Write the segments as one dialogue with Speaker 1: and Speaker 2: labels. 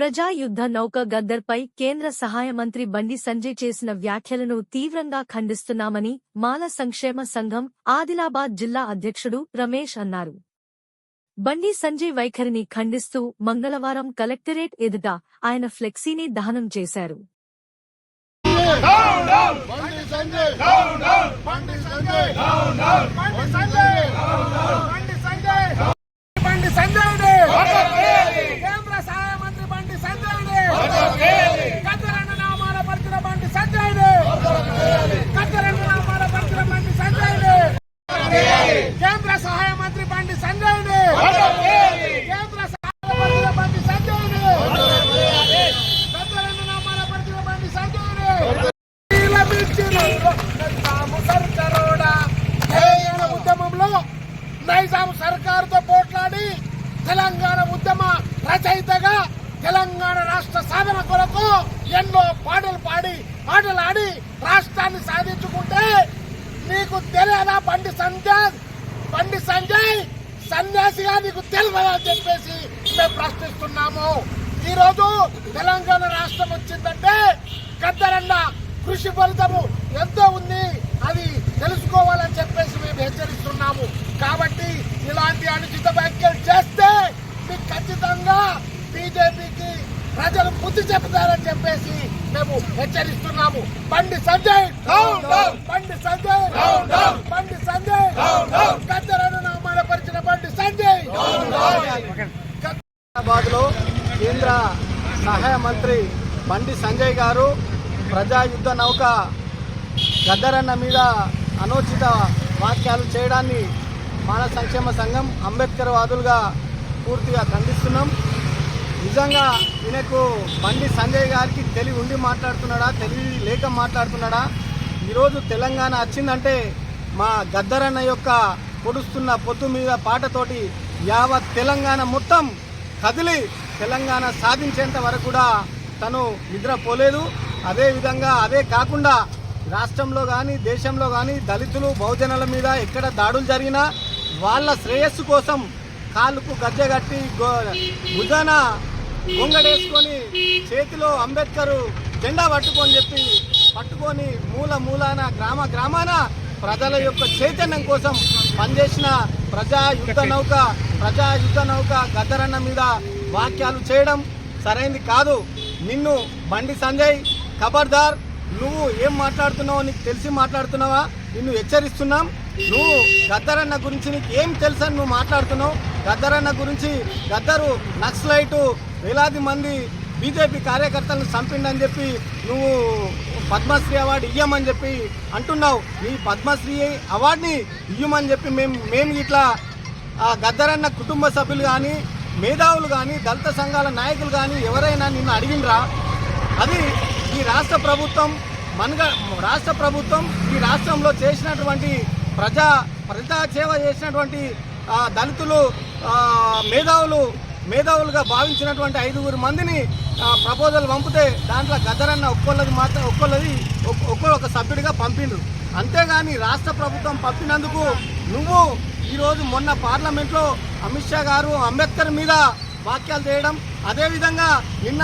Speaker 1: ప్రజా యుద్ధ నౌక గద్దర్పై కేంద్ర సహాయ మంత్రి బండి సంజయ్ చేసిన వ్యాఖ్యలను తీవ్రంగా ఖండిస్తున్నామని మాల సంక్షేమ సంఘం ఆదిలాబాద్ జిల్లా అధ్యక్షుడు రమేష్ అన్నారు. బండి సంజయ్ వైఖరిని ఖండిస్తూ మంగళవారం కలెక్టరేట్ ఎదుట ఆయన ఫ్లెక్సీని దహనం చేశారు.
Speaker 2: కేంద్ర సహాయ మంత్రి బండి సంజయ్ కేంద్ర సహాయ మంత్రి బండి సంజయ్ ఉద్యమంలో నైజాం సర్కారుతో పోట్లాడి తెలంగాణ ఉద్యమ రచయితగా తెలంగాణ రాష్ట్ర సాధన కొరకు ఎన్నో పాటలు పాడి ఆటలాడి రాష్ట్రాన్ని సాధించుకుంటే నీకు తెలియదా బండి సంజయ్ సన్యాసిగా నీకు తెలియదా చెప్పేసి మేము ప్రశ్నిస్తున్నాము. ఈ రోజు తెలంగాణ రాష్ట్రం వచ్చిందంటే గద్దరన్న కృషి ఫలితము ఎంతో ఉంది, అది తెలుసుకోవాలని చెప్పేసి మేము హెచ్చరిస్తున్నాము. కాబట్టి ఇలాంటి అనుచిత వ్యాఖ్యలు చేస్తే మీకు ఖచ్చితంగా బీజేపీకి ప్రజలు బుద్ధి చెప్తారని చెప్పేసి మేము హెచ్చరిస్తున్నాము. బండి సంజయ్ గద్దరన్న అవమానపరిచిన బండి సంజయ్.
Speaker 3: హైదరాబాద్ లో కేంద్ర సహాయ మంత్రి బండి సంజయ్ గారు ప్రజా యుద్ధ నౌక గద్దరన్న మీద అనుచిత వాక్యాలు చేయడాన్ని మానవ సంక్షేమ సంఘం అంబేద్కర్ వాదులుగా పూర్తిగా ఖండిస్తున్నాం. నిజంగా ఈయనకు బండి సంజయ్ గారికి తెలివి ఉండి మాట్లాడుతున్నాడా, తెలివి లేక మాట్లాడుతున్నాడా? ఈరోజు తెలంగాణ వచ్చిందంటే మా గద్దరన్న యొక్క పొడుస్తున్న పొత్తు మీద పాటతోటి యావత్ తెలంగాణ మొత్తం కదిలి తెలంగాణ సాధించేంత వరకు కూడా తను నిద్రపోలేదు. అదేవిధంగా అదే కాకుండా రాష్ట్రంలో కానీ దేశంలో కానీ దళితులు బహుజనుల మీద ఎక్కడ దాడులు జరిగినా వాళ్ళ శ్రేయస్సు కోసం కాళ్ళకు గజ్జెగట్టి భుజాన గొంగడేసుకొని చేతిలో అంబేద్కర్ జెండా పట్టుకొని మూలాన గ్రామాన ప్రజల యొక్క చైతన్యం కోసం పనిచేసిన ప్రజా యుద్ధ నౌక గద్దరన్న మీద వాక్యాలు చేయడం సరైనది కాదు. నిన్ను బండి సంజయ్ ఖబర్దార్, నువ్వు ఏం మాట్లాడుతున్నావో నీకు తెలిసి మాట్లాడుతున్నావా? నిన్ను హెచ్చరిస్తున్నాం. నువ్వు గద్దరన్న గురించి నీకు ఏం తెలుసని నువ్వు మాట్లాడుతున్నావు? గద్దరన్న గురించి గద్దరు నక్సలైటు వేలాది మంది బీజేపీ కార్యకర్తలను చంపిండని చెప్పి నువ్వు పద్మశ్రీ అవార్డు ఇయ్యమని చెప్పి అంటున్నావు. నీ పద్మశ్రీ అవార్డుని ఇయ్యమని చెప్పి మేము ఇట్లా గద్దరన్న కుటుంబ సభ్యులు కానీ మేధావులు కానీ దళిత సంఘాల నాయకులు కానీ ఎవరైనా నిన్ను అడిగినరా? అది ఈ రాష్ట్ర ప్రభుత్వం ఈ రాష్ట్రంలో చేసినటువంటి ప్రజా సేవ చేసినటువంటి దళితులు మేధావులుగా భావించినటువంటి 5 మందిని ప్రపోజల్ పంపితే దాంట్లో గద్దరన్న ఒక్కొక్క సభ్యుడిగా పంపిండ్రు. అంతేగాని రాష్ట్ర ప్రభుత్వం పంపినందుకు నువ్వు ఈరోజు మొన్న పార్లమెంట్లో అమిత్ షా గారు అంబేద్కర్ మీద వాక్యాలు చేయడం, అదేవిధంగా నిన్న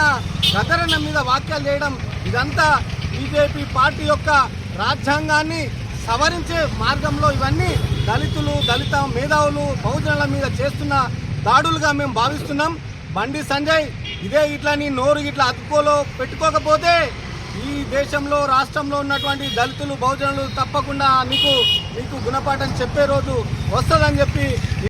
Speaker 3: గద్దరన్న మీద వాక్యాలు చేయడం, ఇదంతా బీజేపీ పార్టీ యొక్క రాజ్యాంగాన్ని సవరించే మార్గంలో ఇవన్నీ దళిత మేధావులు బహుజనుల మీద చేస్తున్న దాడులుగా మేము భావిస్తున్నాం. బండి సంజయ్ ఇట్లా నీ నోరు అదుపులో పెట్టుకోకపోతే ఈ దేశంలో రాష్ట్రంలో ఉన్నటువంటి దళితులు బహుజనులు తప్పకుండా నీకు గుణపాఠం చెప్పే రోజు వస్తుందని చెప్పి